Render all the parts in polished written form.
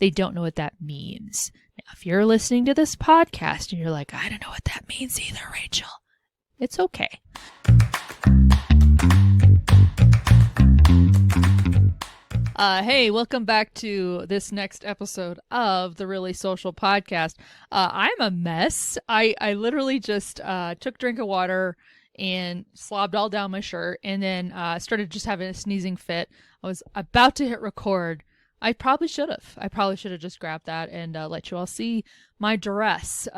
they don't know what that means. Now, if you're listening to this podcast and you're like, I don't know what that means either, Rachel, it's okay. Hey, welcome back to this next episode of the Really Social Podcast. I'm a mess. I literally just took a drink of water and slobbed all down my shirt, and then started just having a sneezing fit. I was about to hit record. I probably should have just grabbed that and let you all see my dress.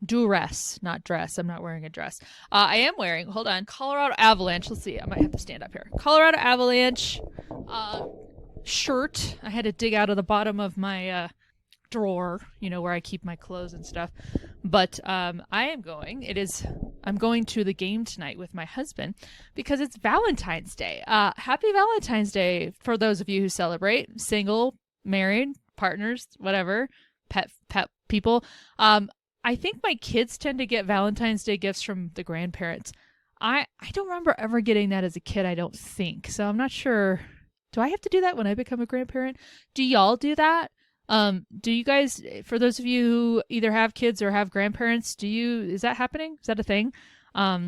Duress, not dress. I'm not wearing a dress. I am wearing, hold on, Colorado Avalanche. Let's see. I might have to stand up here. Colorado Avalanche shirt. I had to dig out of the bottom of my drawer, where I keep my clothes and stuff. But I'm going to the game tonight with my husband because it's Valentine's Day. Happy Valentine's Day for those of you who celebrate, single, married, partners, whatever, pet people. I think my kids tend to get Valentine's Day gifts from the grandparents. I don't remember ever getting that as a kid, I don't think. So I'm not sure. Do I have to do that when I become a grandparent? Do y'all do that? Do you guys, for those of you who either have kids or have grandparents, is that happening? Is that a thing? I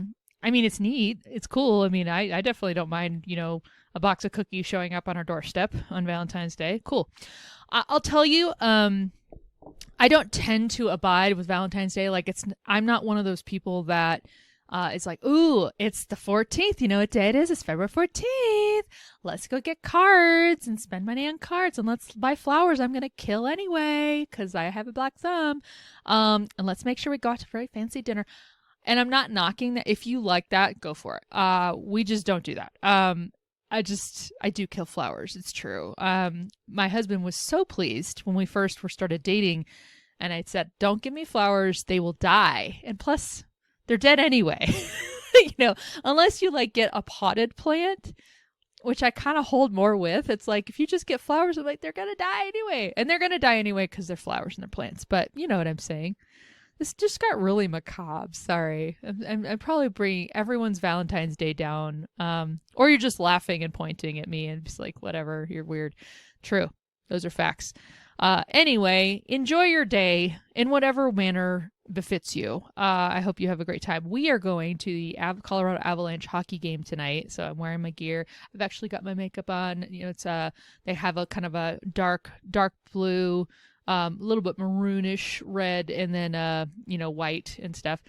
mean, it's neat. It's cool. I mean, I definitely don't mind, a box of cookies showing up on our doorstep on Valentine's Day. Cool. I'll tell you, I don't tend to abide with Valentine's Day. I'm not one of those people that it's like, ooh, it's the 14th. You know what day it is? It's February 14th. Let's go get cards and spend money on cards, and let's buy flowers I'm going to kill anyway because I have a black thumb. And let's make sure we go out to a very fancy dinner. And I'm not knocking that. If you like that, go for it. We just don't do that. I do kill flowers. It's true. My husband was so pleased when we first started dating, and I said, don't give me flowers. They will die. And plus, they're dead anyway. Unless you get a potted plant, which I kind of hold more with. It's like, if you just get flowers, I'm like, they're going to die anyway. And they're going to die anyway because they're flowers and they're plants. But you know what I'm saying. This just got really macabre. Sorry. I'm probably bringing everyone's Valentine's Day down. Or you're just laughing and pointing at me and just like, whatever, you're weird. True. Those are facts. Anyway, enjoy your day in whatever manner befits you. I hope you have a great time. We are going to the Colorado Avalanche hockey game tonight, so I'm wearing my gear. I've actually got my makeup on. It's they have a kind of a dark blue, a little bit maroonish red, and then white and stuff.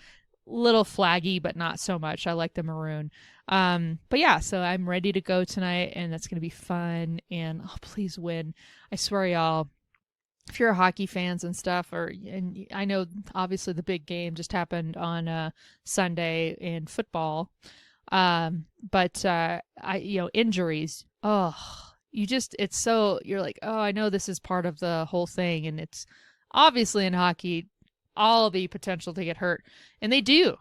Little flaggy, but not so much. I like the maroon. But yeah, so I'm ready to go tonight, and that's gonna be fun. And please win. I swear, y'all. If you're a hockey fans and stuff, and I know obviously the big game just happened on Sunday in football, but injuries. Oh, you're like, oh, I know this is part of the whole thing, and it's obviously in hockey, all the potential to get hurt, and they do.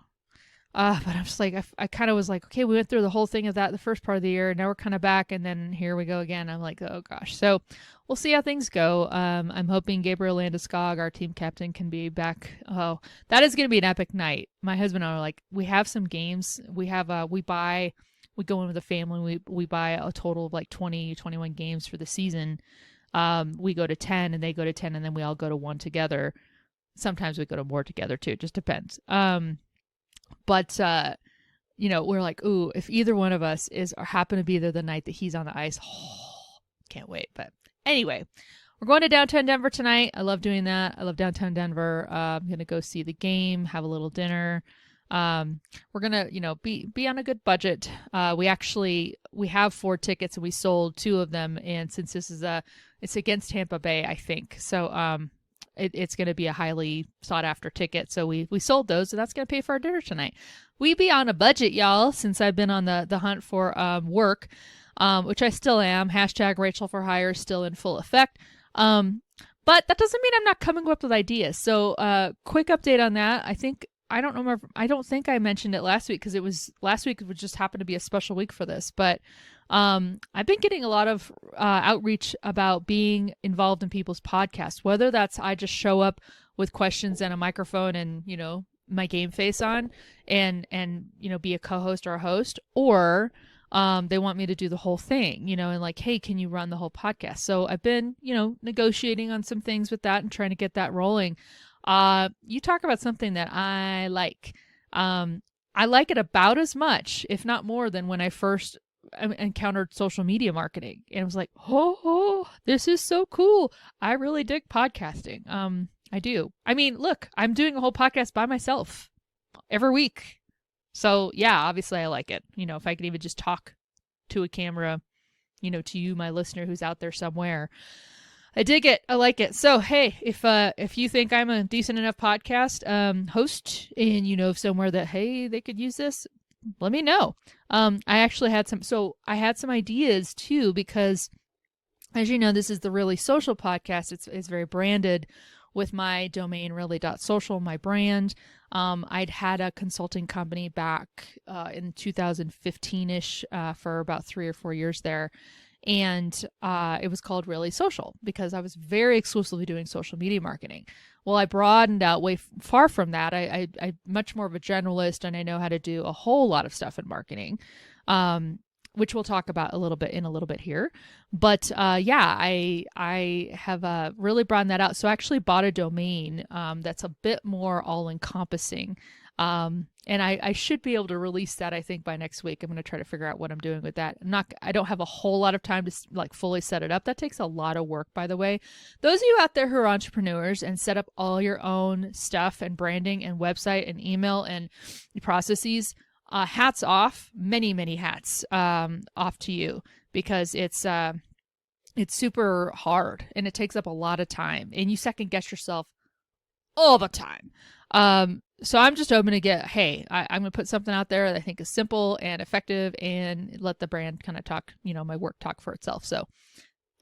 But I'm just like, I kind of was like, okay, we went through the whole thing of that the first part of the year, and now we're kind of back, and then here we go again. I'm like, oh gosh. So we'll see how things go. I'm hoping Gabriel Landeskog, our team captain, can be back. Oh, that is going to be an epic night. My husband and I are like, we have some games. We go in with a family. We buy a total of like 20, 21 games for the season. We go to 10, and they go to 10, and then we all go to one together. Sometimes we go to more together too. It just depends. But we're like, ooh, if either one of us happen to be there the night that he's on the ice, can't wait. But anyway, we're going to downtown Denver tonight. I love doing that. I love downtown Denver. I'm going to go see the game, have a little dinner. We're going to, be on a good budget. We have 4 tickets and we sold 2 of them. And since this is it's against Tampa Bay, I think. So, it's going to be a highly sought after ticket. So we sold those, and that's going to pay for our dinner tonight. We be on a budget, y'all, since I've been on the hunt for work, which I still am. Hashtag Rachel for Hire is still in full effect. But that doesn't mean I'm not coming up with ideas. So quick update on that. I don't think I mentioned it last week because last week would just happen to be a special week for this. But I've been getting a lot of outreach about being involved in people's podcasts, whether that's I just show up with questions and a microphone and, my game face on and be a co-host or a host, or They want me to do the whole thing, and like, hey, can you run the whole podcast? So I've been, negotiating on some things with that and trying to get that rolling. You talk about something that I like. I like it about as much, if not more, than when I first encountered social media marketing. And I was like, oh, this is so cool. I really dig podcasting. I do. I mean, look, I'm doing a whole podcast by myself every week. So yeah, obviously I like it. If I could even just talk to a camera, to you, my listener who's out there somewhere. I dig it. I like it. So, hey, if you think I'm a decent enough podcast host and somewhere that, hey, they could use this, let me know. I actually had I had some ideas too, because as you know, this is the Really Social podcast. It's very branded with my domain, really.social, my brand. I'd had a consulting company back in 2015-ish for about 3 or 4 years there. And it was called Really Social because I was very exclusively doing social media marketing. Well, I broadened out way far from that. I'm much more of a generalist, and I know how to do a whole lot of stuff in marketing, which we'll talk about a little bit here. But yeah, I have really broadened that out. So I actually bought a domain that's a bit more all-encompassing. And I should be able to release that, I think, by next week. I'm going to try to figure out what I'm doing with that. I don't have a whole lot of time to like fully set it up. That takes a lot of work, by the way. Those of you out there who are entrepreneurs and set up all your own stuff and branding and website and email and processes, hats off, many hats off to you, because it's super hard and it takes up a lot of time and you second guess yourself all the time. So I'm just hoping to get, hey, I'm going to put something out there that I think is simple and effective and let the brand kind of talk, my work talk for itself. So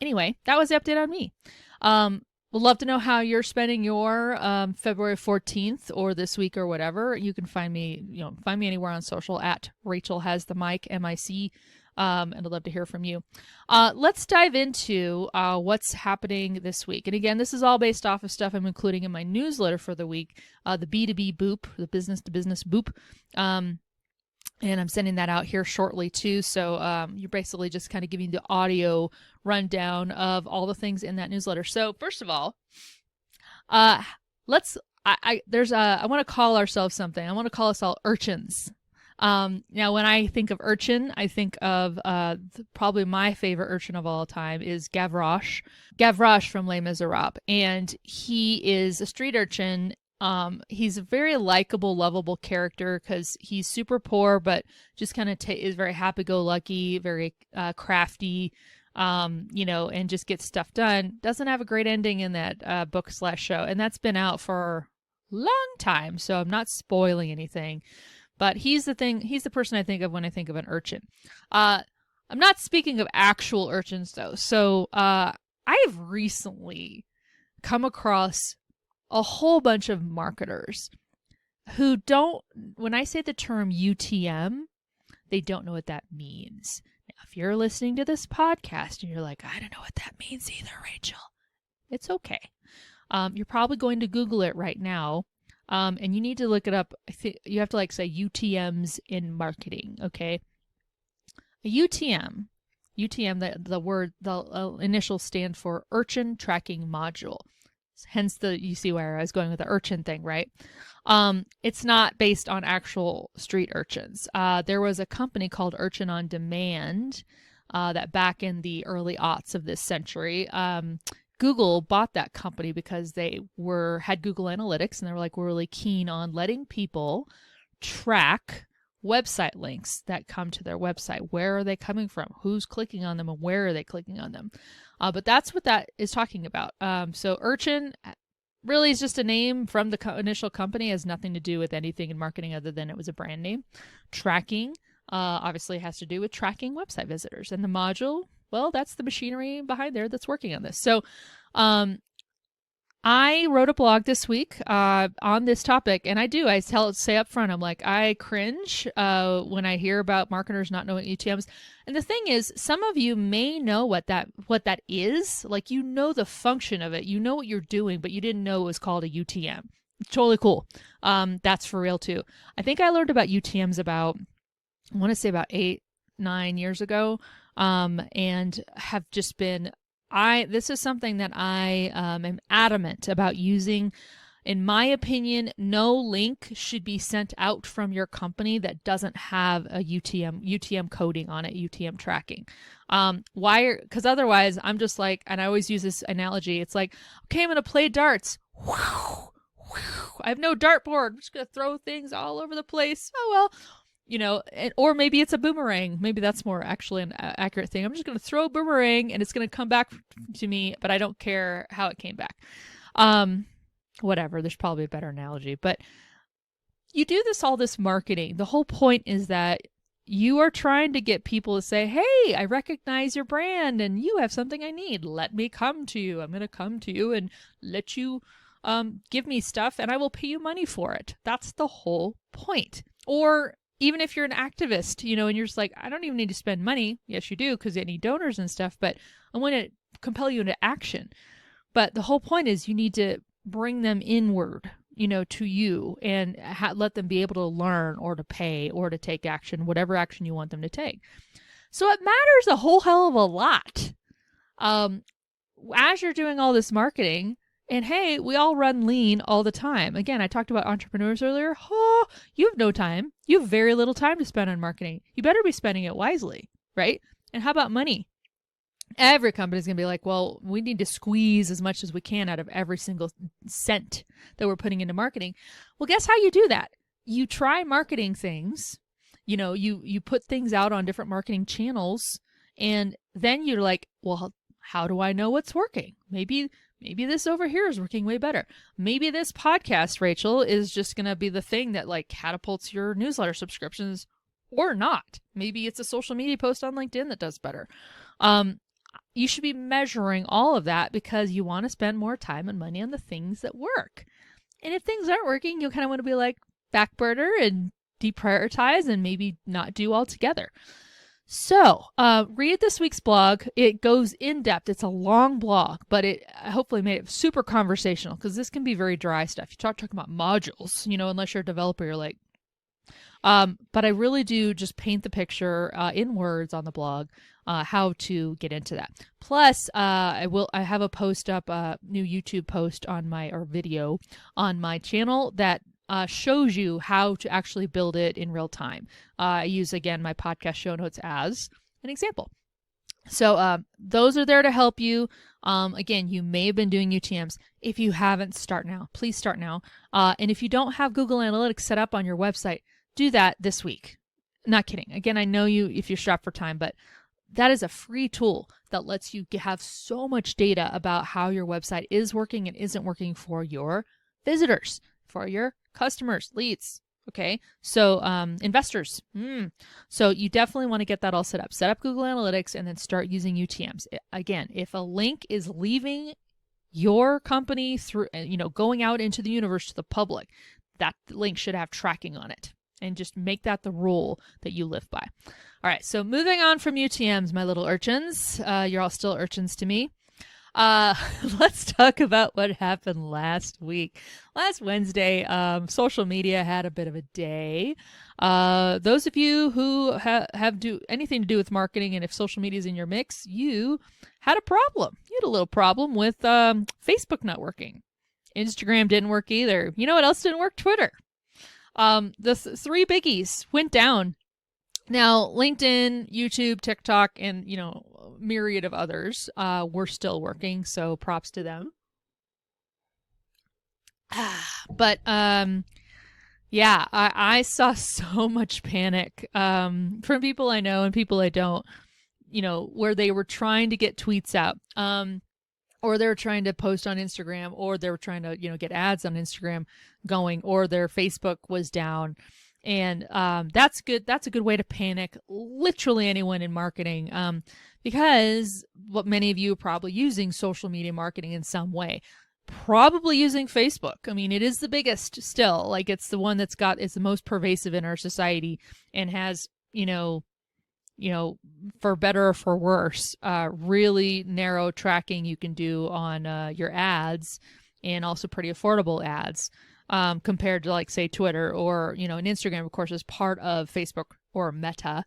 anyway, that was the update on me. Would love to know how you're spending your February 14th or this week or whatever. You can find me anywhere on social at Rachel Has the Mic, MIC. And I'd love to hear from you. Let's dive into what's happening this week. And again, this is all based off of stuff I'm including in my newsletter for the week, the B2B Boop, the business to business Boop. And I'm sending that out here shortly too. So you're basically just kind of giving the audio rundown of all the things in that newsletter. So first of all, I want to call ourselves something. I want to call us all urchins. Now, when I think of urchin, I think of probably my favorite urchin of all time is Gavroche from Les Miserables, and he is a street urchin. He's a very likable, lovable character because he's super poor, but just kind of is very happy-go-lucky, very crafty, and just gets stuff done. Doesn't have a great ending in that book/show, and that's been out for a long time, so I'm not spoiling anything. But he's the person I think of when I think of an urchin. I'm not speaking of actual urchins, though. So I have recently come across a whole bunch of marketers who when I say the term UTM, they don't know what that means. Now, if you're listening to this podcast and you're like, I don't know what that means either, Rachel, it's okay. You're probably going to Google it right now. And you need to look it up. I think you have to say UTMs in marketing. Okay. A UTM, the initials stand for Urchin Tracking Module. Hence you see where I was going with the urchin thing, right? It's not based on actual street urchins. There was a company called Urchin on Demand, that back in the early aughts of this century, Google bought that company because they had Google Analytics, and they were we're really keen on letting people track website links that come to their website. Where are they coming from? Who's clicking on them, and where are they clicking on them? But that's what that is talking about. So Urchin really is just a name from the initial company. It has nothing to do with anything in marketing other than it was a brand name. Tracking obviously has to do with tracking website visitors, and the module, well, that's the machinery behind there that's working on this. So I wrote a blog this week on this topic, and I say up front, I'm like, I cringe when I hear about marketers not knowing UTMs. And the thing is, some of you may know what that is. Like, you know the function of it. You know what you're doing, but you didn't know it was called a UTM. It's totally cool. That's for real, too. I think I learned about UTMs about 8 8-9 years ago, and have just been, this is something that I am adamant about using. In my opinion, no link should be sent out from your company that doesn't have a UTM coding on it, UTM tracking. Why? Because otherwise, I'm just like, and I always use this analogy. It's like, okay, I'm going to play darts. I have no dartboard. I'm just going to throw things all over the place. Oh, well, or maybe it's a boomerang. Maybe that's more actually an accurate thing. I'm just going to throw a boomerang and it's going to come back to me, but I don't care how it came back. Whatever, there's probably a better analogy, but you do all this marketing. The whole point is that you are trying to get people to say, hey, I recognize your brand and you have something I need. Let me come to you. I'm going to come to you and let you give me stuff and I will pay you money for it. That's the whole point. Or even if you're an activist, and you're just like, I don't even need to spend money. Yes, you do, because you need donors and stuff, but I want to compel you into action. But the whole point is you need to bring them inward, to you and let them be able to learn or to pay or to take action, whatever action you want them to take. So it matters a whole hell of a lot. As you're doing all this marketing, and hey, we all run lean all the time. Again, I talked about entrepreneurs earlier. Oh, you have no time. You have very little time to spend on marketing. You better be spending it wisely, right? And how about money? Every company's going to be like, well, we need to squeeze as much as we can out of every single cent that we're putting into marketing. Well, guess how you do that? You try marketing things, you put things out on different marketing channels, and then you're like, well, how do I know what's working? Maybe this over here is working way better. Maybe this podcast, Rachel, is just going to be the thing that like catapults your newsletter subscriptions or not. Maybe it's a social media post on LinkedIn that does better. You should be measuring all of that because you want to spend more time and money on the things that work. And if things aren't working, you kind of want to be like back burner and deprioritize and maybe not do altogether. So read this week's blog. It goes in depth. It's a long blog, but it hopefully made it super conversational because this can be very dry stuff. You talking about modules, unless you're a developer, you're like, but I really do just paint the picture in words on the blog, how to get into that. Plus, I have a post up, new YouTube post video on my channel that shows you how to actually build it in real time. I use, again, my podcast show notes as an example. So those are there to help you. Again, you may have been doing UTMs. If you haven't, start now. Please start now. And if you don't have Google Analytics set up on your website, do that this week. Not kidding. Again, I know if you're strapped for time, but that is a free tool that lets you have so much data about how your website is working and isn't working for your visitors, for your customers, leads. Okay. So, investors. So you definitely want to get that all set up. Set up Google Analytics and then start using UTMs. Again, if a link is leaving your company through, going out into the universe to the public, that link should have tracking on it. And just make that the rule that you live by. All right, so moving on from UTMs, my little urchins. You're all still urchins to me. Let's talk about what happened last week. Last Wednesday, social media had a bit of a day. Those of you who have anything to do with marketing, and if social media is in your mix, you had a problem. You had a little problem with Facebook not working. Instagram didn't work either. You know what else didn't work? Twitter. The three biggies went down. Now, LinkedIn, YouTube, TikTok, and, myriad of others were still working, so props to them. But, yeah, I saw so much panic from people I know and people I don't, where they were trying to get tweets out. Or they were trying to post on Instagram, or they were trying to, get ads on Instagram going, or their Facebook was down. And that's good. That's a good way to panic literally anyone in marketing, because what many of you are probably using social media marketing in some way, probably using Facebook. I mean, it is the biggest still. Like, it's the one it's the most pervasive in our society and has, for better or for worse, really narrow tracking you can do on your ads, and also pretty affordable ads, compared to, like, say, Twitter or, and Instagram, of course, is part of Facebook or Meta,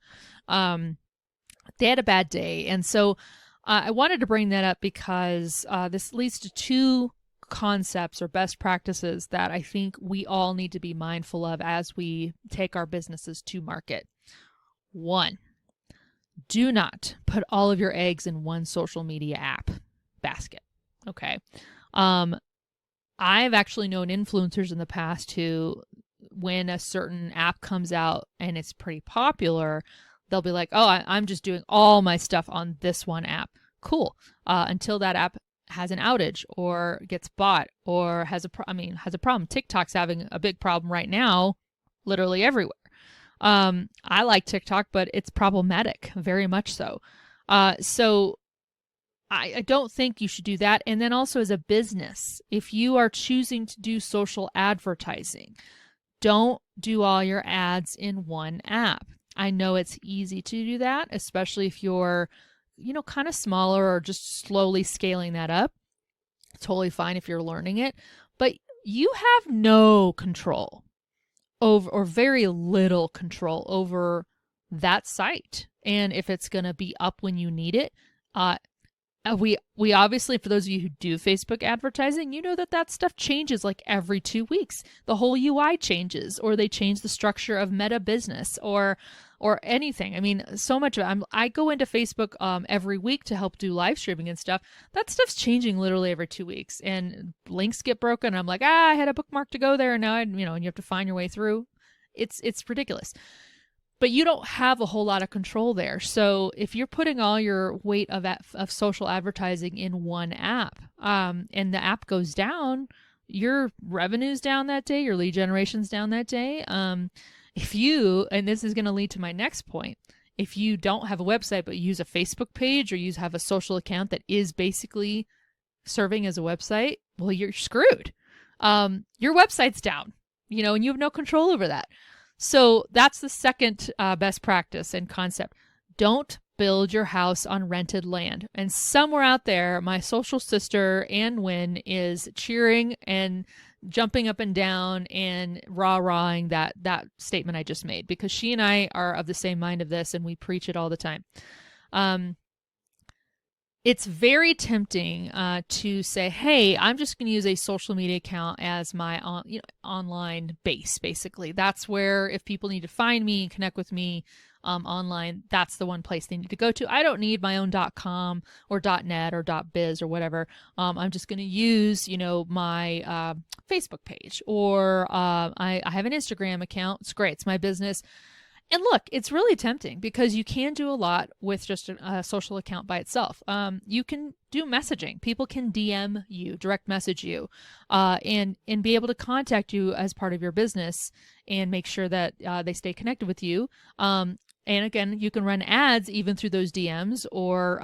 they had a bad day. And so I wanted to bring that up because this leads to two concepts or best practices that I think we all need to be mindful of as we take our businesses to market. One, do not put all of your eggs in one social media app basket. Okay. I've actually known influencers in the past who, when a certain app comes out and it's pretty popular, they'll be like, oh, I'm just doing all my stuff on this one app. Cool. Until that app has an outage or gets bought or has a problem. TikTok's having a big problem right now, literally everywhere. I like TikTok, but it's problematic, very much so. So I don't think you should do that. And then also as a business, if you are choosing to do social advertising, don't do all your ads in one app. I know it's easy to do that, especially if you're, kind of smaller or just slowly scaling that up. Totally fine if you're learning it, but you have no control over, or very little control over, that site and if it's going to be up when you need it. We obviously, for those of you who do Facebook advertising, you know that stuff changes like every 2 weeks. The whole UI changes, or they change the structure of Meta Business, or anything. I mean, so much of it. I go into Facebook every week to help do live streaming and stuff. That stuff's changing literally every 2 weeks, and links get broken. I'm like, I had a bookmark to go there, and now and you have to find your way through. It's ridiculous. But you don't have a whole lot of control there. So if you're putting all your weight of social advertising in one app, and the app goes down, your revenue's down that day, your lead generation's down that day. If you, and this is going to lead to my next point, if you don't have a website but use a Facebook page, or you have a social account that is basically serving as a website, well, you're screwed. Your website's down, and you have no control over that. So that's the second best practice and concept. Don't build your house on rented land. And somewhere out there, my social sister, Ann Wynn, is cheering and jumping up and down and rah-rahing that statement I just made, because she and I are of the same mind of this, and we preach it all the time. It's very tempting to say, hey, I'm just going to use a social media account as my online base, basically. That's where, if people need to find me and connect with me online, that's the one place they need to go to. I don't need my own .com or .net or .biz or whatever. I'm just going to use, my Facebook page, or I have an Instagram account. It's great. It's my business. And look, it's really tempting, because you can do a lot with just a social account by itself. You can do messaging. People can DM you, direct message you, and be able to contact you as part of your business and make sure that they stay connected with you. And again, you can run ads even through those DMs, or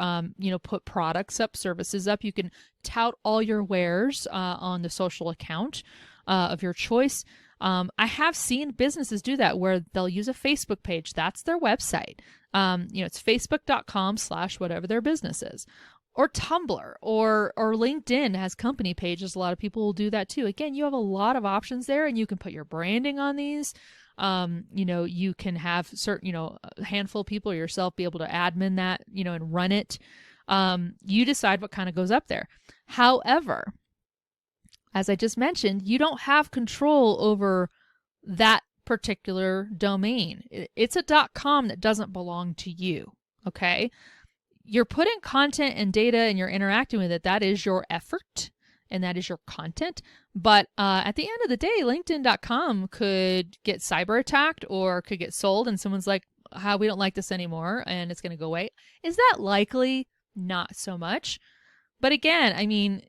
put products up, services up. You can tout all your wares on the social account of your choice. I have seen businesses do that, where they'll use a Facebook page. That's their website. It's facebook.com/ whatever their business is, or Tumblr, or LinkedIn has company pages. A lot of people will do that too. Again, you have a lot of options there, and you can put your branding on these. You can have certain, a handful of people or yourself be able to admin that, and run it. You decide what kind of goes up there. However, as I just mentioned, you don't have control over that particular domain. It's a .com that doesn't belong to you, okay? You're putting content and data, and you're interacting with it. That is your effort, and that is your content. But at the end of the day, LinkedIn.com could get cyber attacked, or could get sold, and someone's like, we don't like this anymore, and it's going to go away. Is that likely? Not so much. But again, I mean,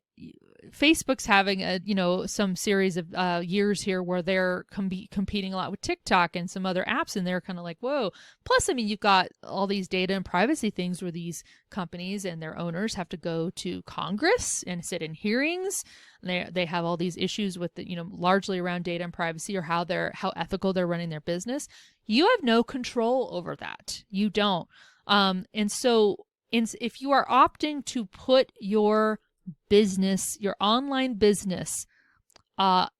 Facebook's having some series of years here where they're competing a lot with TikTok and some other apps, and they're kind of like, whoa. Plus, I mean, you've got all these data and privacy things where these companies and their owners have to go to Congress and sit in hearings. They have all these issues with largely around data and privacy, or how ethical they're running their business. You have no control over that. You don't. And so if you are opting to put your business, your online business,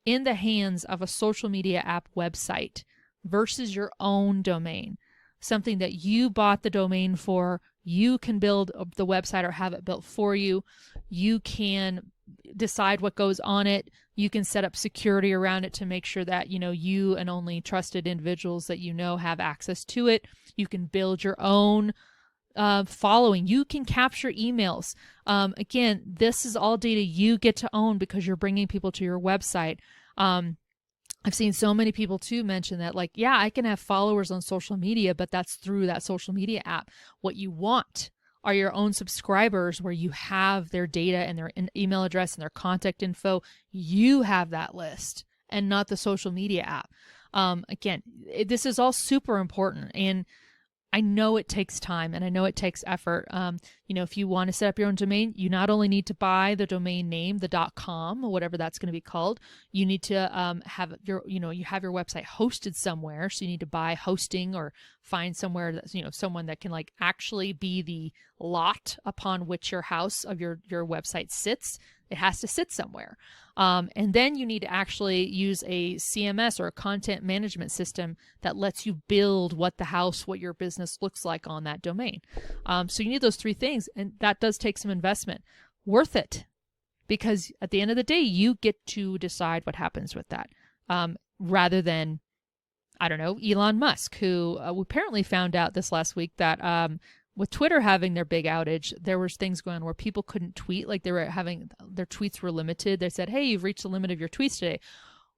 in the hands of a social media app website versus your own domain, something that you bought the domain for. You can build the website or have it built for you. You can decide what goes on it. You can set up security around it to make sure that, you and only trusted individuals that have access to it. You can build your own following. You can capture emails. Again, this is all data you get to own because you're bringing people to your website. I've seen so many people too mention that, like, yeah, I can have followers on social media, but that's through that social media app. What you want are your own subscribers where you have their data and their email address and their contact info. You have that list and not the social media app. Again, this is all super important. And I know it takes time and I know it takes effort. If you want to set up your own domain, you not only need to buy the domain name, the .com or whatever that's going to be called. You need to have your website hosted somewhere. So you need to buy hosting or find somewhere that, someone that can like actually be the lot upon which your house of your website sits. It has to sit somewhere. And then you need to actually use a CMS or a content management system that lets you build what your business looks like on that domain. So you need those three things, and that does take some investment. Worth it, because at the end of the day, you get to decide what happens with that, rather than, I don't know, Elon Musk, who apparently found out this last week that with Twitter having their big outage, there was things going on where people couldn't tweet. Like their tweets were limited. They said, hey, you've reached the limit of your tweets today,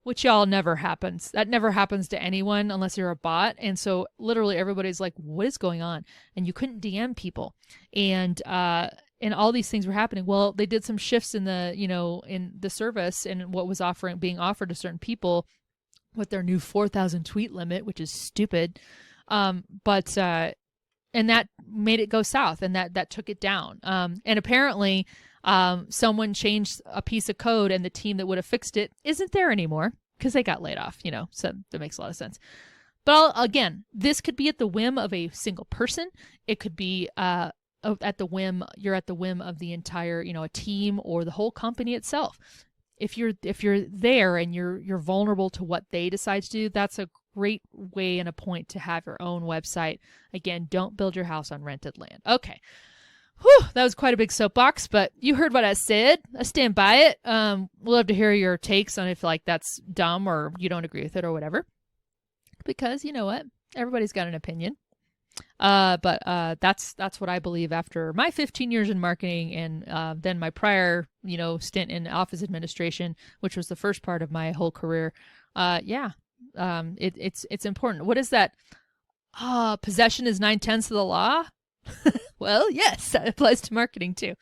which y'all never happens. That never happens to anyone unless you're a bot. And so literally everybody's like, what is going on? And you couldn't DM people. And all these things were happening. Well, they did some shifts in the service and what was being offered to certain people with their new 4,000 tweet limit, which is stupid. And that made it go south, and that took it down. And apparently someone changed a piece of code, and the team that would have fixed it isn't there anymore because they got laid off, so that makes a lot of sense. But again, this could be at the whim of a single person. It could be at the whim of the entire, a team or the whole company itself. If you're there and you're vulnerable to what they decide to do, that's a great way and a point to have your own website. Again, don't build your house on rented land. Okay. Whew, that was quite a big soapbox, but you heard what I said. I stand by it. We'll love to hear your takes on if like that's dumb or you don't agree with it or whatever. Because you know what? Everybody's got an opinion. But that's what I believe after my 15 years in marketing and then my prior, stint in office administration, which was the first part of my whole career. It's important. What is that? Possession is 9/10 of the law. Well, yes, that applies to marketing too.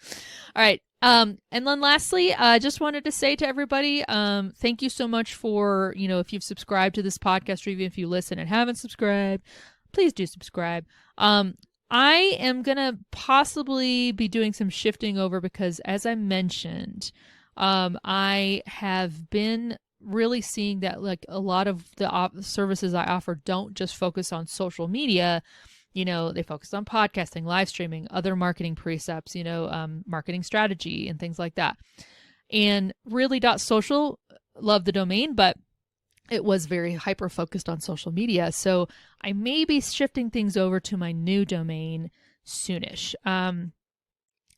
All right. And then lastly, I just wanted to say to everybody, thank you so much for, if you've subscribed to this podcast or even if you listen and haven't subscribed, please do subscribe. I am going to possibly be doing some shifting over because as I mentioned, I have been really seeing that like a lot of the services I offer don't just focus on social media. They focus on podcasting, live streaming, other marketing precepts, marketing strategy and things like that. And really .social, love the domain, but it was very hyper-focused on social media. So I may be shifting things over to my new domain soonish.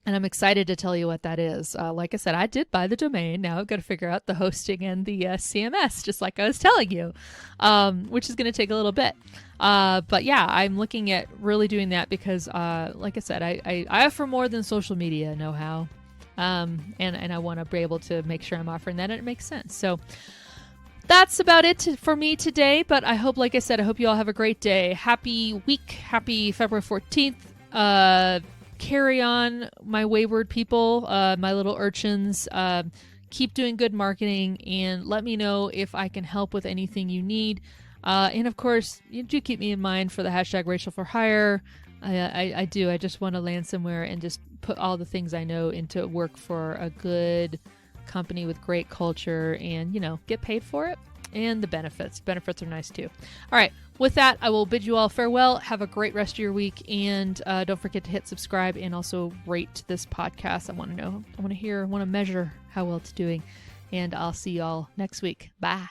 And I'm excited to tell you what that is. Like I said, I did buy the domain. Now I've got to figure out the hosting and the CMS, just like I was telling you, which is going to take a little bit. But yeah, I'm looking at really doing that because, like I said, I offer more than social media know-how. And I want to be able to make sure I'm offering that and it makes sense. So that's about it for me today. But I hope, like I said, I hope you all have a great day. Happy week. Happy February 14th. Carry on, my wayward people, my little urchins. Keep doing good marketing and let me know if I can help with anything you need. And of course, you do keep me in mind for the hashtag Rachel for Hire. I do. I just want to land somewhere and just put all the things I know into work for a good company with great culture and, get paid for it. And the benefits. Benefits are nice too. All right. With that, I will bid you all farewell. Have a great rest of your week. And don't forget to hit subscribe and also rate this podcast. I want to know. I want to measure how well it's doing. And I'll see you all next week. Bye.